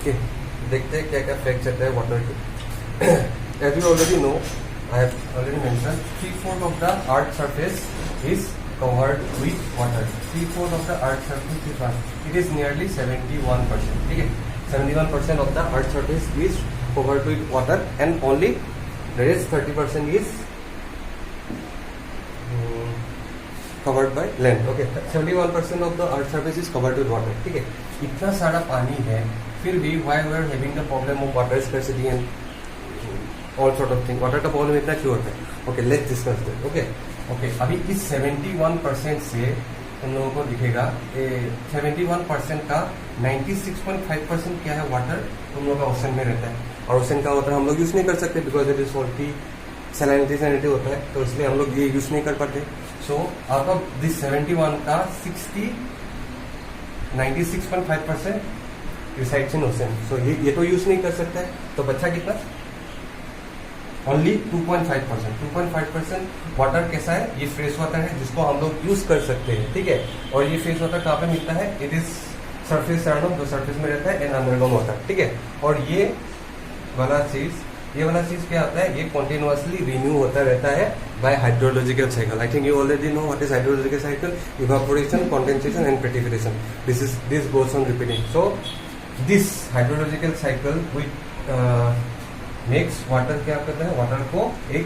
Okay, देखते हैं क्या क्या फैक्ट रहता है वाटर के। As you already know, I have already mention 3/4 of the earth surface is covered with water. 3/4 of the earth surface is water. It is nearly 71%. ठीक है, 71% of the earth surface is covered with water and only there is 30% is covered by land. Okay, 71% of the earth surface is covered with water. ठीक है, इतना सारा पानी है, फिर भी why we are having the problem of water scarcity and all sort of thing. water का problem इतना क्यों होता है? Okay, let's discuss that. Okay. Okay, अभी इस 71% से तुम लोगों को दिखेगा 71% का 96.5% क्या है वाटर तुम लोगों का ओशन में रहता है, और ओशन का वाटर हम लोग यूज नहीं कर सकते because it is salty, salinity sanity होता है, तो इसलिए हम लोग ये यूज नहीं कर पाते। सो आउट ऑफ दिस 71 का 96.5% रिसाइड्स इन ओशन। सो ये तो यूज नहीं कर सकता है, तो बच्चा कितना? ओनली 2.5%। 2.5% वाटर कैसा है? ये फ्रेश वाटर है जिसको हम लोग यूज कर सकते हैं, ठीक है। और ये फ्रेश वाटर कहाँ पे मिलता है? इट इज सरफेस अराउंड, जो सरफेस में रहता है, एंड अंडरग्राउंड वाटर, ठीक है। और ये वाला चीज क्या होता है? ये कॉन्टिन्यूअसली रिन्यू होता रहता है by hydrological cycle. I think you already know what is hydrological cycle. Evaporation, condensation and precipitation, this goes on repeating. So this hydrological cycle with makes water क्या करता है? वाटर को एक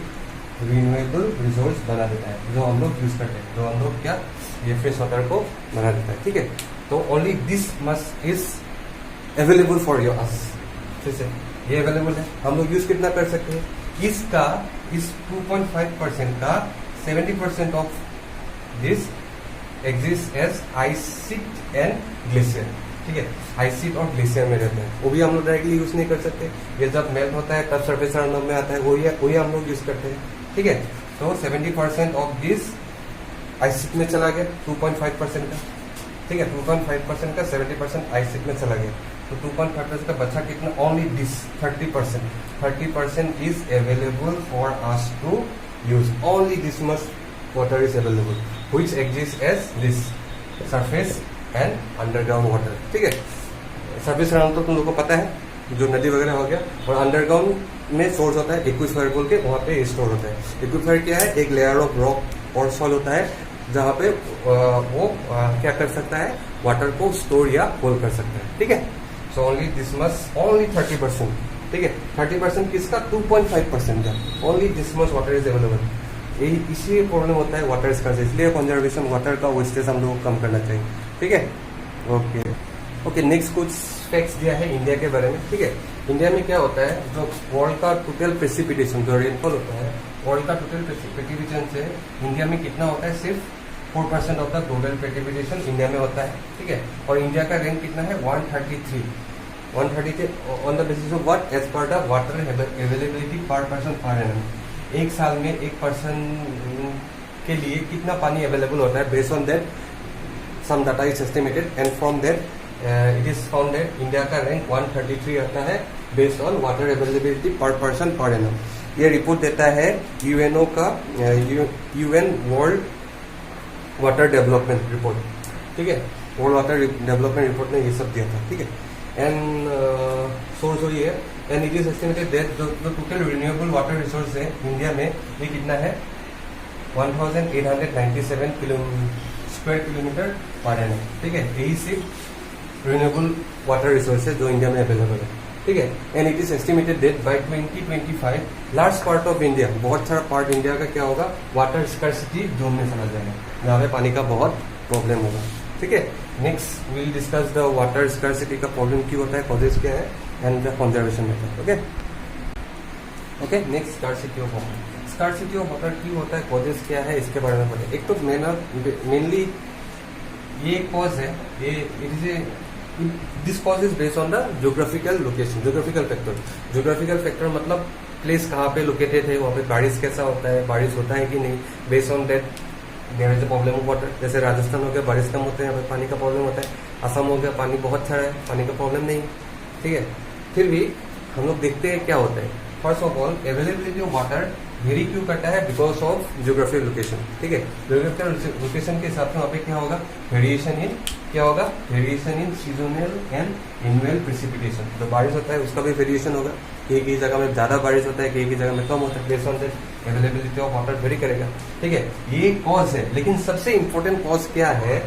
रिन्यूएबल रिसोर्स बना देता है, जो हम लोग यूज करते हैं, जो हम लोग क्या ये फ्रेश वाटर को बना देता है, ठीक है। तो only this must is available for your us. ठीक है, ये अवेलेबल है, हम लोग यूज कितना कर सकते हैं? इसका इस 2.5% का 70% of this exist as ice sheet and glacier, ठीक है। आइस शीट और ग्लेशियर में रहते हैं, वो भी हम लोग डायरेक्टली यूज नहीं कर सकते। ये जब मेल्ट होता है तब सरफेस अराउंड में आता है, वही हम लोग यूज करते हैं, ठीक है। तो 70% ऑफ दिस आइस शीट में चला गया, 2.5% का, ठीक है। 2.5% का 70% आइस शीट में चला गया, तो 2.5% का बचा कितना? Only this 30%। 30% is available for us to use. Only this much water is available which exist as this surface and underground water, ठीक है। सरफेस अराउंड तो तुम लोग को पता है, जो नदी वगैरह हो गया, और अंडरग्राउंड में सोर्स होता है एक्विफायर बोल के, वहाँ पे स्टोर होता है। एक्विफायर क्या है? एक लेयर ऑफ रॉक और सॉइल होता है, जहाँ पे वो क्या कर सकता है? वाटर को स्टोर या होल्ड कर सकता है, ठीक है। So only this much, only 30%, ठीक है। 30% किसका? 2.5% का। Only this much water is available. यही इसी प्रॉब्लम होता है वाटर स्कैर्सिटी, इसलिए कंजर्वेशन वाटर का वेस्टेज हम लोग को कम करना चाहिए, ठीक है। ओके, नेक्स्ट कुछ फैक्ट्स दिया है इंडिया के बारे में, ठीक है। इंडिया में क्या होता है? जो वर्ल्ड का टोटल प्रेसिपिटेशन, जो रेनफॉल होता है, वर्ल्ड का टोटल प्रेसिपिटेशन से इंडिया में कितना होता है? सिर्फ 4% of the global precipitation India में होता है, ठीक है। और इंडिया का रैंक कितना है? 133 on the basis of what? As per the water availability per person per annum. एक साल में एक पर्सन के लिए कितना पानी अवेलेबल होता है? Based on that some data is estimated, and from that it is found that India का रैंक 133 आता है based on water availability per person per annum। ये रिपोर्ट देता है यूएनओ का UN world water development report, ठीक है। World water development report ने ये सब दिया था, ठीक है। एंड सोर्स वही है, and it is estimated that जो टोटल रिन्यूएबल वाटर रिसोर्स है इंडिया में, ये कितना है? 1897 स्क्वायर किलोमीटर पर एनम, ठीक है। यही सिर्फ रिन्यूएबल वाटर रिसोर्स है जो इंडिया में अवेलेबल है, ठीक है। And it is estimated that bye 2025 large part of India, बहुत सारा पार्ट इंडिया का क्या होगा? वाटर स्कैर्सिटी जोन में चला जाएगा, जहाँ पे पानी का बहुत प्रॉब्लम होगा, ठीक है। Next will discuss the water scarcity का प्रॉब्लम क्यों होता है, कॉजेज क्या है, and the conservation method, okay. Next scarcity of water. Scarcity of water क्यों होता है, कॉजेज क्या है, इसके बारे में पढ़े। एक तो मेनली ये कॉज है, ये it is this cause is based on the geographical location, geographical factor. Geographical factor मतलब प्लेस कहाँ पे लोकेटेड है, वहाँ पे बारिश कैसा होता है, बारिश होता है कि नहीं, based on that there is a problem of water. जैसे राजस्थान हो गया, बारिश कम होता है, यहाँ पे पानी का प्रॉब्लम होता है। असम हो गया, पानी बहुत सारा है, पानी का प्रॉब्लम नहीं, ठीक है। फिर भी हम लोग देखते हैं क्या होता है। First of all availability of water very क्यों करता है? बिकॉज ऑफ ज्योग्राफिकल लोकेशन, ठीक है। ज्योग्राफिकल लोकेशन के हिसाब से वहाँ पे क्या होगा? वेरिएशन इन क्या होगा, variation in seasonal and annual precipitation. जो बारिश होता है उसका भी वेरिएशन होगा, कई कई जगह में ज्यादा बारिश होता है, कई कई जगह में कम होता है, based on the availability of water very करेगा। ठीक है, ये कॉज है। लेकिन सबसे इंपॉर्टेंट कॉज क्या है,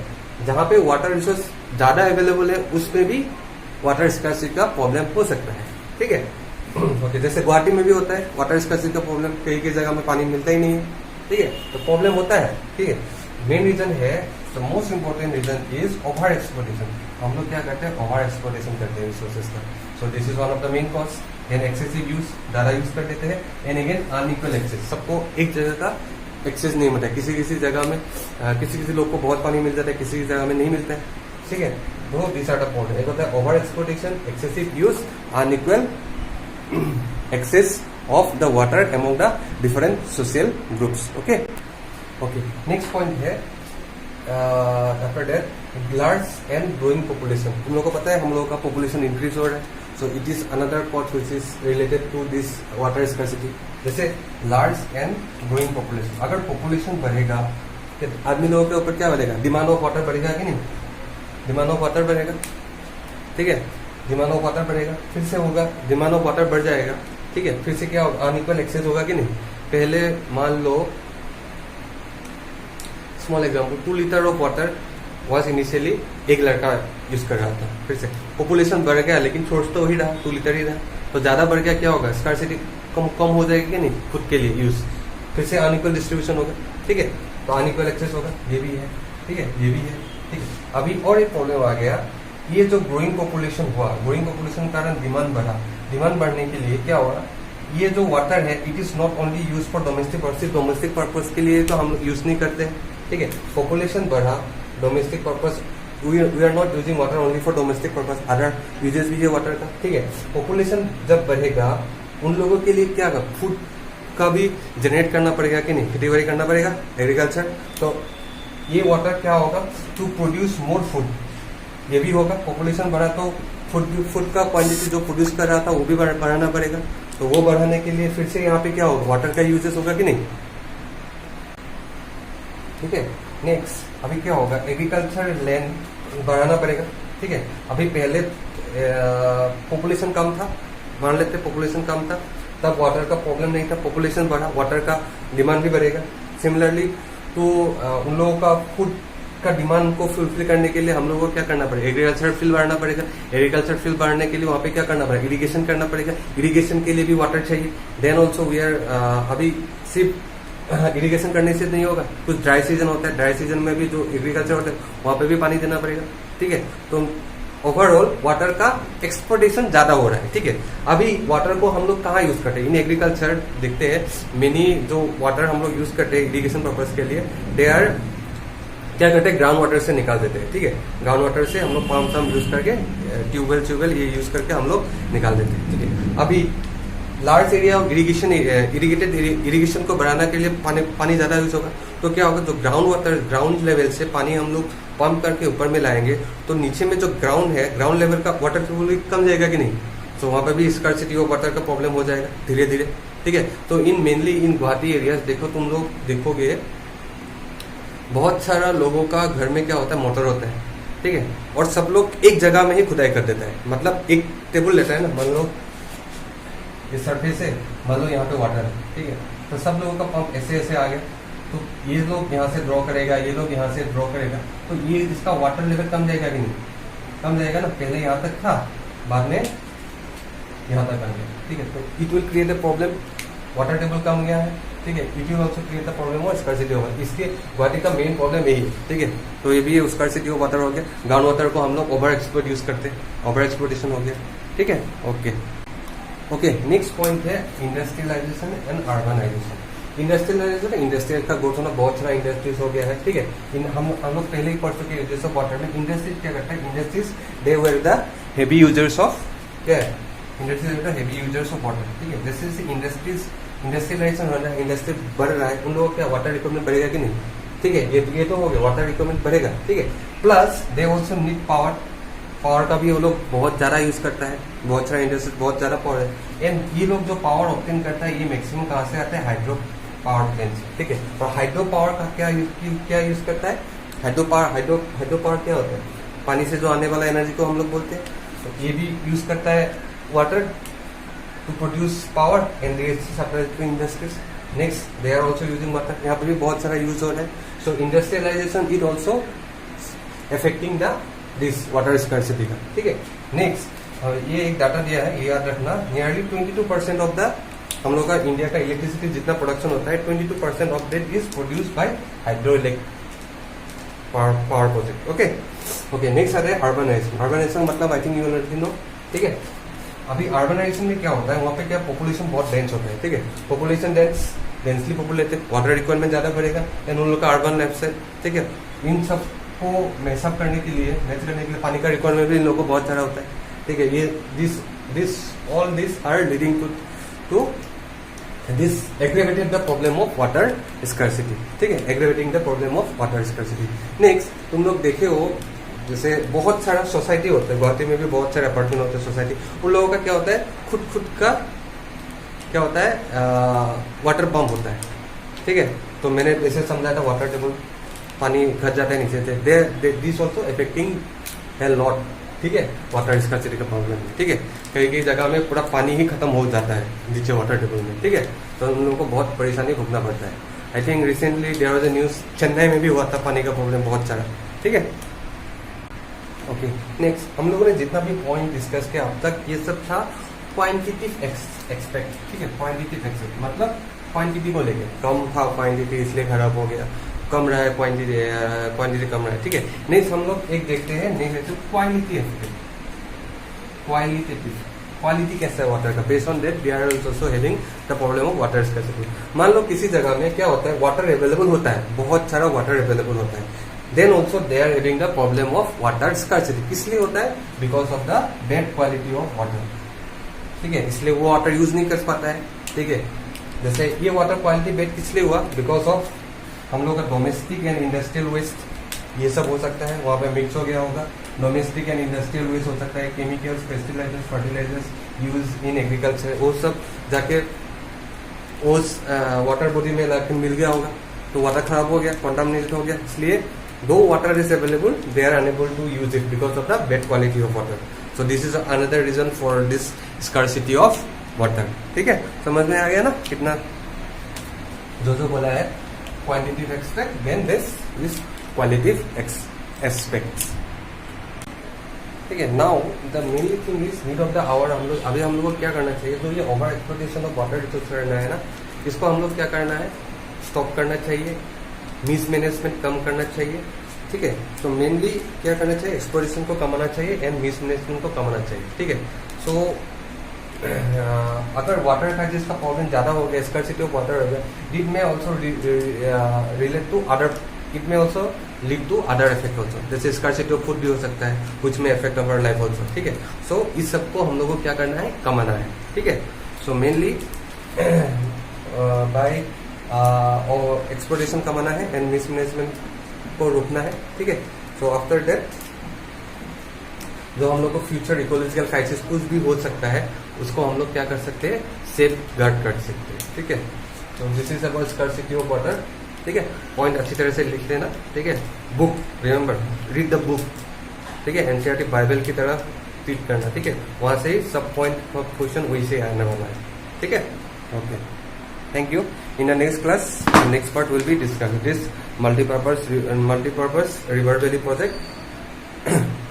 जहां पे वाटर रिसोर्स ज्यादा अवेलेबल है उसमें भी वाटर स्कार्सिटी का प्रॉब्लम हो सकता है। ठीक है, ओके, जैसे गुवाहाटी में भी होता है वाटर स्कार्सिटी का प्रॉब्लम, कई कई जगह में पानी मिलता ही नहीं है। ठीक है, तो प्रॉब्लम होता है। ठीक है, मेन रीजन है, the most important reason is over exploitation. हम लोग क्या करते हैं, ओवर एक्सप्लोटेशन करते हैं रिसोर्सेज का। सो this is one of the main cause. And excessive use, ज्यादा यूज कर देते हैं। एंड अगेन अनइक्वल एक्सेस, सबको एक जगह का एक्सेस नहीं मिलता है, किसी किसी जगह में किसी किसी लोग को बहुत पानी मिल जाता है, किसी जगह में नहीं मिलता है। ठीक है, तो दिस आर द पॉइंट। एक होता है over exploitation, excessive use, unequal access of the water among the different social groups. Okay, next point है after that large and growing population। तुम लोगों को पता है हम लोगों का population increase हो रहा है, so it is another cause which is related to this water scarcity। जैसे large and growing population, अगर population बढ़ेगा तो आदमी लोगों के ऊपर क्या बढ़ेगा, डिमांड ऑफ वाटर बढ़ेगा कि नहीं, डिमांड ऑफ वाटर बढ़ेगा। ठीक है, डिमांड ऑफ वाटर बढ़ेगा, फिर से होगा डिमांड ऑफ वाटर बढ़ जाएगा। ठीक है, फिर से क्या होगा, अनइक्वल एक्सेस होगा कि नहीं। पहले मान लो small example, 2 litre of water was initially एक लड़का यूज कर रहा था, फिर से पॉपुलेशन बढ़ गया लेकिन सोर्स तो वही रहा, 2 लीटर ही रहा, तो ज्यादा बढ़ गया, क्या होगा, स्कार्सिटी कम हो जाएगी कि नहीं खुद के लिए यूज, फिर से अनइक्वल डिस्ट्रीब्यूशन होगा। ठीक है, तो अनइक्वल एक्सेस होगा, ये भी है। ठीक है, ये भी है। ठीक है, अभी और एक प्रॉब्लम आ गया, ये जो ग्रोइंग पॉपुलेशन हुआ, ग्रोइंग पॉपुलेशन के कारण डिमांड बढ़ा, डिमांड बढ़ने के लिए क्या हुआ, ये जो वाटर है it is not only use for domestic purpose, domestic purpose के लिए तो हम यूज नहीं करते हैं। ठीक है, पॉपुलेशन बढ़ा, domestic purpose, we are not using water only for domestic purpose, other uses भी है वाटर का। ठीक है, पॉपुलेशन जब बढ़ेगा उन लोगों के लिए क्या होगा, फूड का भी जनरेट करना पड़ेगा कि नहीं, खेती बाड़ी करना पड़ेगा, एग्रीकल्चर, तो ये वाटर क्या होगा, टू प्रोड्यूस मोर फूड, ये भी होगा। पॉपुलेशन बढ़ा तो फूड का क्वांटिटी जो प्रोड्यूस कर रहा था वो भी बढ़ाना पड़ेगा, तो वो बढ़ाने के लिए फिर से यहाँ पे क्या होगा, वाटर का यूजेस होगा कि नहीं। ठीक है, नेक्स्ट अभी क्या होगा, एग्रीकल्चर लैंड बढ़ाना पड़ेगा। ठीक है, अभी पहले पॉपुलेशन कम था, मान लेते पॉपुलेशन कम था तब वाटर का प्रॉब्लम नहीं था, पॉपुलेशन बढ़ा, वाटर का डिमांड भी बढ़ेगा। सिमिलरली तो उन लोगों का फूड का डिमांड को फुलफिल करने के लिए हम लोगों को क्या करना पड़ेगा, एग्रीकल्चर फील्ड बढ़ाना पड़ेगा, एग्रीकल्चर फील्ड बढ़ाने के लिए वहाँ पे क्या करना पड़ेगा, इरिगेशन करना पड़ेगा, इरिगेशन के लिए भी वाटर चाहिए। देन ऑल्सो वी आर अभी सिर्फ इरिगेशन करने से नहीं होगा, कुछ ड्राई सीजन होता है, ड्राई सीजन में भी जो एग्रीकल्चर होता है वहाँ पे भी पानी देना पड़ेगा। ठीक है, तो ओवरऑल वाटर का एक्सपोर्टेशन ज्यादा हो रहा है। ठीक है, अभी वाटर को हम लोग कहाँ यूज करते हैं, इन एग्रीकल्चर देखते हैं मेनी जो वाटर हम लोग यूज करते हैं इरिगेशन पर्पज के लिए, दे आर क्या करते हैं, ग्राउंड वाटर से निकाल देते हैं। ठीक है, ग्राउंड वाटर से हम लोग पंप यूज करके, ट्यूबवेल ये यूज करके हम लोग निकाल देते हैं। ठीक है, अभी large area of irrigation, irrigated irrigation को बढ़ाने के लिए पानी ज्यादा यूज होगा, तो क्या होगा, जो ग्राउंड वाटर, ग्राउंड लेवल से पानी हम लोग पंप करके ऊपर में लाएंगे तो नीचे में जो ग्राउंड है, ग्राउंड लेवल का वाटर लेवल भी कम जाएगा कि नहीं, तो वहाँ पे भी स्कार्सिटी ऑफ वाटर का प्रॉब्लम हो जाएगा धीरे धीरे। ठीक है, तो इन मेनली इन गुवाहाटी एरियाज देखो, तुम लोग देखोगे बहुत सारा लोगों का घर में क्या होता है, मोटर होता है। ठीक है, और सब लोग एक जगह में ही खुदाई कर देता है, मतलब एक टेबल लेता है ना, मान लो ये सरफेस है, मान लो यहाँ पे वाटर है। ठीक है, तो सब लोगों का पंप ऐसे ऐसे आ गया, तो ये लोग यहाँ से ड्रॉ करेगा, ये लोग यहाँ से ड्रॉ करेगा, तो ये इसका वाटर लेवल कम जाएगा कि नहीं, कम जाएगा ना, पहले यहाँ तक था, बाद में यहाँ तक आ गया। ठीक है, तो it will create a problem, water table कम गया है। ठीक है, it will also create the problem of scarcity of water, इसके गुवाहाटी का मेन प्रॉब्लम यही है। ठीक है, तो ये भी स्कार्सिटी ऑफ वाटर हो गया, ग्राउंड वाटर को हम लोग ओवर एक्सप्लोर यूज करते हैं, ओवर एक्सप्लोटेशन हो गया। ठीक है, ओके, नेक्स्ट पॉइंट है industrialisation and urbanisation. Industrialisation, industrial का ग्रोथ होना, बहुत सारा इंडस्ट्रीज हो गया है। ठीक है, हम लोग पहले ही पढ़ चुके हैं यूजेस ऑफ वाटर में। इंडस्ट्रीज क्या करता है, industries they were the heavy users of, क्या है, industries heavy users of water. ठीक है, जैसे इंडस्ट्रीज इंडस्ट्रियलाइजेशन हो रहा है, इंडस्ट्री बढ़ रहा है, उन लोगों का वाटर रिक्वायरमेंट बढ़ेगा कि नहीं। ठीक है, ये तो हो गया, वाटर रिक्वायरमेंट बढ़ेगा। ठीक है, plus they also need power, power का भी वो लोग बहुत ज्यादा यूज करता है, बहुत सारा इंडस्ट्री बहुत ज्यादा पावर है। एंड ये लोग जो पावर ऑब्टेन करता है ये मैक्सिमम कहाँ से आता है, हाइड्रो पावर प्लांट से। ठीक है, और हाइड्रो पावर का क्या यूज करता है, हाइड्रो पावर क्या होता है, पानी से जो आने वाला एनर्जी को हम लोग बोलते हैं। तो ये भी यूज करता है water to produce power and supply to industries. Next they are also using water, यहाँ पर भी बहुत सारा यूज हो रहा है। So industrialisation is also affecting the this water scarcity का, ठीक है। नेक्स्ट ये एक डाटा दिया है, ये याद रखना, नियरली 22% ऑफ द हम लोग का इंडिया का इलेक्ट्रिसिटी जितना प्रोडक्शन होता है 22% of that is produce by hydro power project. Okay next आता है अर्बनाइजेशन। अर्बनाइजेशन मतलब आई थिंक यू ऑलरेडी नो, ठीक है। अभी अर्बनाइजेशन में क्या होता है, वहाँ पे क्या पॉपुलेशन बहुत डेंस होता है, ठीक है। Population densely populated, water requirement ज्यादा बढ़ेगा एंड उन लोग का अर्बन लाइफस्टाइल, ठीक है। इन सब को मैचअप करने के लिए, मैच करने के लिए पानी का रिक्वायरमेंट भी इन लोगों को बहुत सारा होता है, ठीक है। ये all this are leading to this aggravated the problem of water scarcity, ठीक है, aggravating the problem of water scarcity. Next तुम लोग देखे हो जैसे बहुत सारा सोसाइटी होता है, गुवाहाटी में भी बहुत सारे अपार्टमेंट होते हैं सोसाइटी, उन लोगों का क्या होता है, खुद का क्या होता है, वाटर पंप होता है, ठीक है। तो मैंने जैसे समझाया था वाटर टेबल, पानी घट जाता है नीचे से, दिस ऑल्सो अफेक्टिंग है लॉट, ठीक है, वाटर स्कार्सिटी का प्रॉब्लम है, ठीक है। कई कई जगह में पूरा पानी ही खत्म हो जाता है नीचे वाटर टेबल में, ठीक है। तो उन लोगों को बहुत परेशानी भुगतना पड़ता है। I think recently there was a news, Chennai में भी हुआ था पानी का प्रॉब्लम बहुत सारा, ठीक है। ओके नेक्स्ट हम लोगों ने जितना भी पॉइंट डिस्कस किया अब तक, ये सब था क्वांटिटेटिव एक्सपेक्ट, ठीक है। क्वांटिटेटिव एक्सपेक्ट मतलब क्वांटिटी को लेके, कम था क्वांटिटी इसलिए खराब हो गया, कम रहा है क्वांटिटी कम रहा है, ठीक है। नेक्स्ट हम लोग एक देखते हैं, नेक्स्ट देखते हैं क्वालिटी एक्सपेक्ट, क्वालिटी कैसा है वाटर का, based on that we are also having the problem of water scarcity. मान लो किसी जगह में क्या होता है, वाटर अवेलेबल होता है, बहुत सारा वाटर अवेलेबल होता है, then also they are having the problem of water scarcity. किस लिए होता है, because of the bad quality of water, ठीक है, इसलिए वो वाटर यूज नहीं कर पाता है, ठीक है। जैसे ये वाटर क्वालिटी बैड किस लिए हुआ, बिकॉज ऑफ हम लोग का डोमेस्टिक एंड इंडस्ट्रियल वेस्ट, ये सब हो सकता है, वहाँ पे मिक्स हो गया होगा। डोमेस्टिक एंड इंडस्ट्रियल वेस्ट हो सकता है, chemicals, pesticides, fertilisers use in agriculture, वो सब जाके उस वाटर बॉडी में लाके मिल गया होगा, तो वाटर खराब हो गया, कंटामिनेटेड हो गया। इसलिए though water is available, they are unable to use it because of the bad quality of water. So this is another reason for this scarcity of water, ठीक है। समझ में आ गया ना कितना जो बोला है, quantitative expect, then this is qualitative aspects, ठीक है। Now the mainly thing is need of the hour. हम लोग को क्या करना चाहिए, जो ये over exploitation of water resource करना है ना, इसको हम लोग क्या करना है, स्टॉप करना चाहिए, मिस मैनेजमेंट कम करना चाहिए, ठीक है। तो मेनली क्या करना चाहिए, एक्सप्लोरेशन को कमाना चाहिए एंड मिस मैनेजमेंट को कमाना चाहिए, ठीक है। सो अगर वाटर क्राइसिस का प्रॉब्लम ज्यादा हो गया, स्कार्सिटी ऑफ वाटर हो गया, it may also relate to other, it may also lead to other effect also, जैसे स्कार्सिटी ऑफ फूड भी हो सकता है, कुछ में इफेक्ट अवर लाइफ ऑल्सो, ठीक है। सो इस सबको हम लोग को क्या करना है, कमाना है, ठीक है। सो मेनली बाय एक्सप्लोरेशन कमाना है एंड मिस मैनेजमेंट को रोकना है, ठीक है। सो आफ्टर दैट जो हम लोग को फ्यूचर इकोलॉजिकल क्राइसिस कुछ भी हो सकता है, उसको हम लोग क्या कर सकते हैं, सेफ गार्ड कर सकते हैं, ठीक है। तो this is about scarcity of water, ठीक है। पॉइंट अच्छी तरह से लिख लेना, ठीक है। Book remember, read the book, ठीक है। एनसीईआरटी बाइबल की तरह ट्रीट करना, ठीक है। वहां से ही सब पॉइंट ऑफ क्वेश्चन वही से आने वाला है, ठीक है। Okay, thank you. In the next class, next part will be discuss this multipurpose river valley project,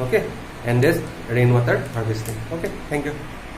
okay, and this rainwater harvesting. Okay, thank you.